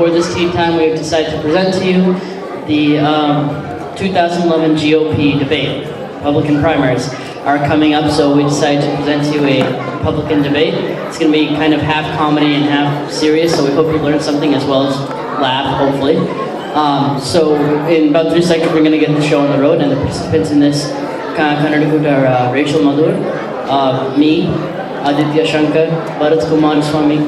for this tea time, we have decided to present to you the 2011 GOP debate. Republican primaries are coming up, so we decided to present to you a Republican debate. It's going to be kind of half comedy and half serious, so we hope you learn something as well as laugh, hopefully. So in about 3 seconds, we're going to get the show on the road, and the participants in this are Rachel Madhur, me, Aditya Shankar, Bharat Kumar Swami,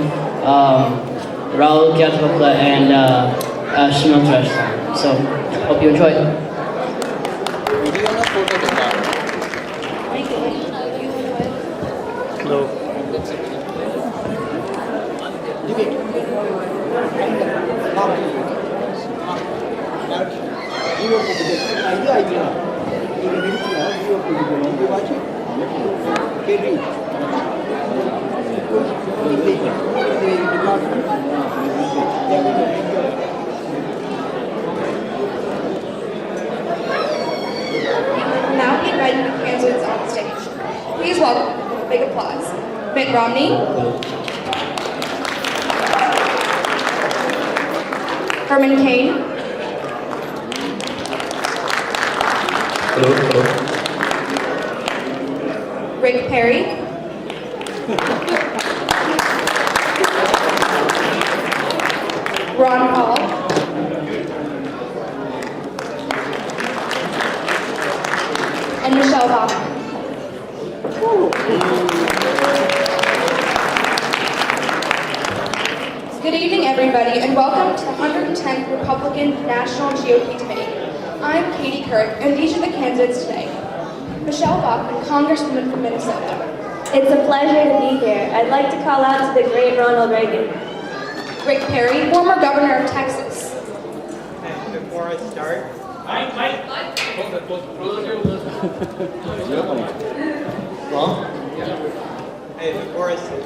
Rahul Kyatwapla, and Shimon Trashtan. So, hope you enjoy. Hello. Now we invite the candidates on stage. Please welcome, with a big applause, Mitt Romney, Herman Cain, Hello. Rick Perry, Ron Paul, and Michelle Bachmann. Good evening, everybody, and welcome to the 110th Republican National GOP Debate. I'm Katie Kirk, and these are the candidates today. Michelle Bachmann, Congresswoman from Minnesota. It's a pleasure to be here. I'd like to call out to the great Ronald Reagan. Rick Perry, former governor of Texas. And before I start, Hey, before I start,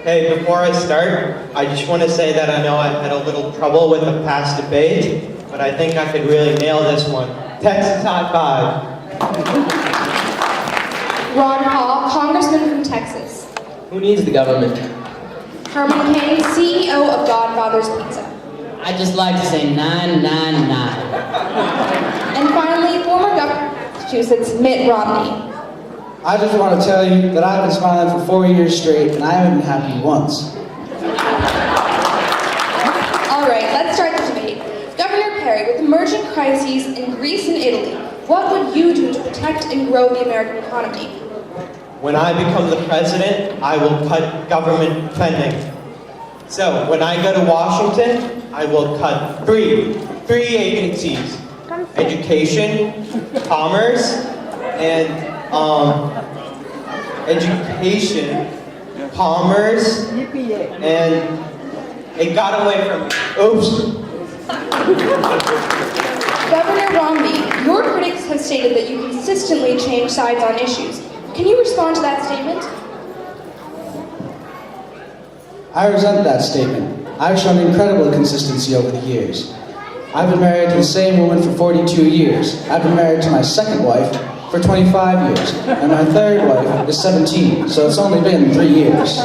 Hey, before I start, I just want to say that I know I had a little trouble with the past debate, but I think I could really nail this one. Texas high five. Ron Paul, Congressman from Texas. Who needs the government? Herman Cain, CEO of Godfather's Pizza. I just like to say 999. And finally, former governor of Massachusetts, Mitt Romney. I just want to tell you that I've been smiling for 4 years straight, and I haven't been happy once. All right, let's start the debate. Governor Perry, with emerging crises in Greece and Italy, what would you do to protect and grow the American economy? When I become the president, I will cut government spending. So, when I go to Washington, I will cut three agencies. Education, commerce, and and it got away from me. Oops. Governor Romney, your critics have stated that you consistently change sides on issues. Can you respond to that statement? I resent that statement. I've shown incredible consistency over the years. I've been married to the same woman for 42 years. I've been married to my second wife for 25 years, and my third wife is 17, so it's only been 3 years.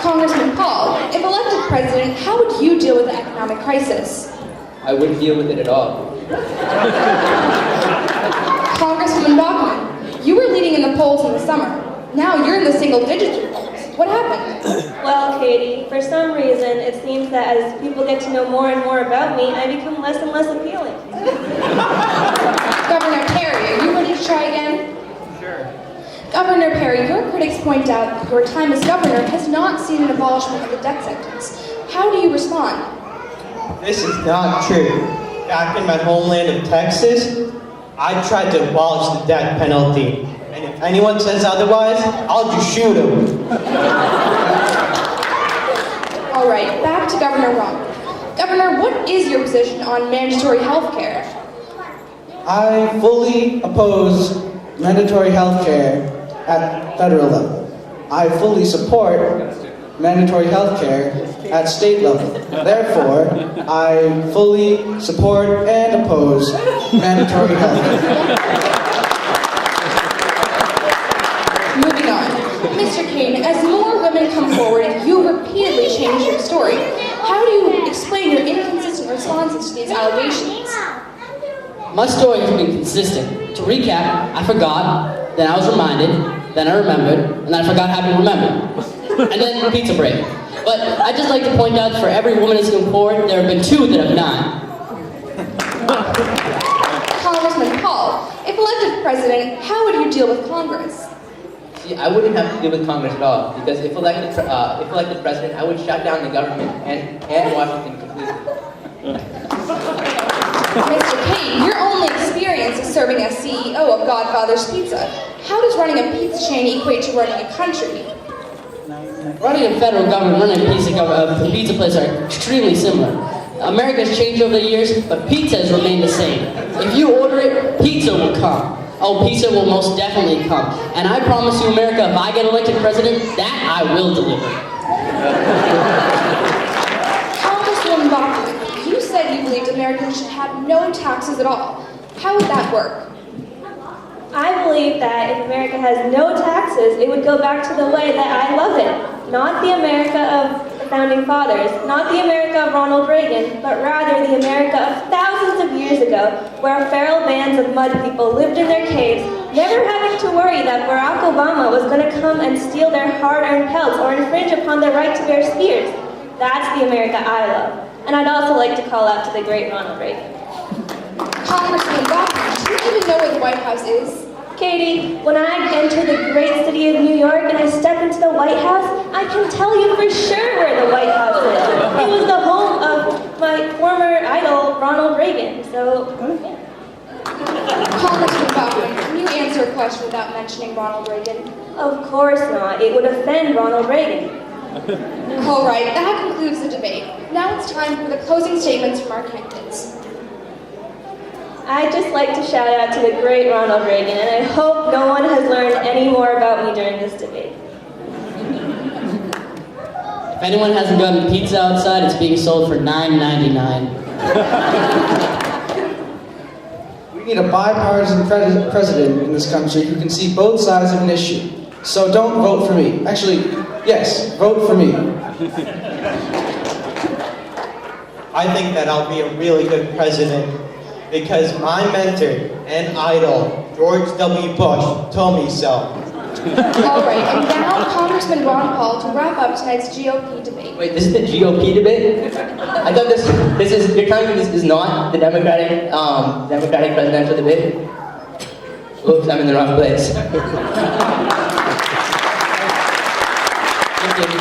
Congressman Paul, if elected president, how would you deal with the economic crisis? I wouldn't deal with it at all. Congresswoman Bachmann, you were leading in the polls in the summer. Now you're in the single digits in polls. What happened? Well, Katie, for some reason, it seems that as people get to know more and more about me, I become less and less appealing. Governor Perry, are you ready to try again? Sure. Governor Perry, your critics point out that your time as governor has not seen an abolishment of the death sentence. How do you respond? This is not true. Back in my homeland of Texas, I tried to abolish the death penalty. And if anyone says otherwise, I'll just shoot him. All right, back to Governor Romney. Governor, what is your position on mandatory health care? I fully oppose mandatory health care at federal level. I fully support mandatory health care at state level. Therefore, I fully support and oppose mandatory health care. Mr. Kane, as more women come forward, you repeatedly change your story. How do you explain your inconsistent responses to these allegations? My story has been consistent. To recap, I forgot, then I was reminded, then I remembered, and then I forgot how to remember. And then pizza break. But I'd just like to point out for every woman that's come forward, there have been 2 that have not. Congressman Paul, if elected president, how would you deal with Congress? See, I wouldn't have to deal with Congress at all, because if elected president, I would shut down the government and Washington completely. Mr. Kane, your only experience is serving as CEO of Godfather's Pizza. How does running a pizza chain equate to running a country? Running a federal government, running a pizza place are extremely similar. America's changed over the years, but pizza has remained the same. If you order it, pizza will come. Oh, pizza will most definitely come. And I promise you, America, if I get elected president, that I will deliver. Congresswoman Bachman, you said you believed Americans should have no taxes at all. How would that work? I believe that if America has no taxes, it would go back to the way that I love it. Not the America of the Founding Fathers, not the America of Ronald Reagan, but rather the America of thousands of years ago, where feral bands of mud people lived in their caves, never having to worry that Barack Obama was going to come and steal their hard-earned pelts or infringe upon their right to bear spears. That's the America I love. And I'd also like to call out to the great Ronald Reagan. Congressman Bachman, do you even know where the White House is? Katie, when I enter the great city of New York and I step into the White House, I can tell you for sure where the White House is. It was the home of my former idol, Ronald Reagan, so... Congressman Bachman, can you answer a question without mentioning Ronald Reagan? Of course not. It would offend Ronald Reagan. All right, that concludes the debate. Now it's time for the closing statements from our candidates. I'd just like to shout out to the great Ronald Reagan, and I hope no one has learned any more about me during this debate. If anyone hasn't gotten pizza outside, it's being sold for $9.99. We need a bipartisan president in this country who can see both sides of an issue. So don't vote for me. Actually, yes, vote for me. I think that I'll be a really good president because my mentor and idol, George W. Bush, told me so. All right, and now Congressman Ron Paul to wrap up tonight's GOP debate. Wait, this is the GOP debate? I thought you're telling me this is not the Democratic presidential debate? Oops, I'm in the wrong place. Thank you.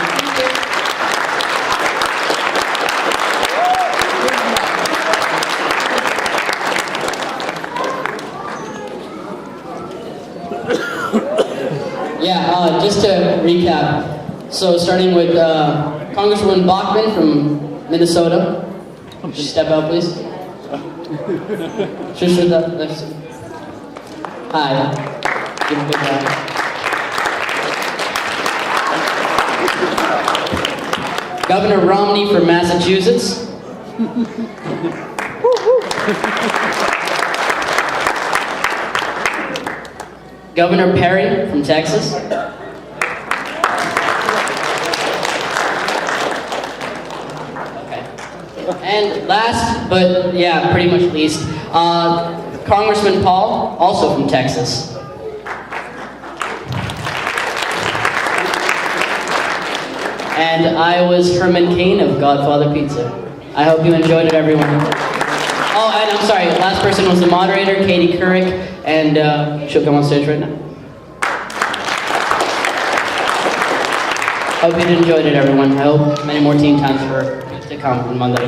Yeah, just to recap, so starting with Congresswoman Bachman from Minnesota. Just step out, please. Hi. Give a big round. Governor Romney from Massachusetts. Governor Perry from Texas. Okay. And last, but yeah, pretty much least, Congressman Paul, also from Texas. And I was Herman Cain of Godfather Pizza. I hope you enjoyed it, everyone. Oh, and I'm sorry, last person was the moderator, Katie Couric, and she'll come on stage right now. Hope you enjoyed it, everyone. I hope many more team times to come on Monday.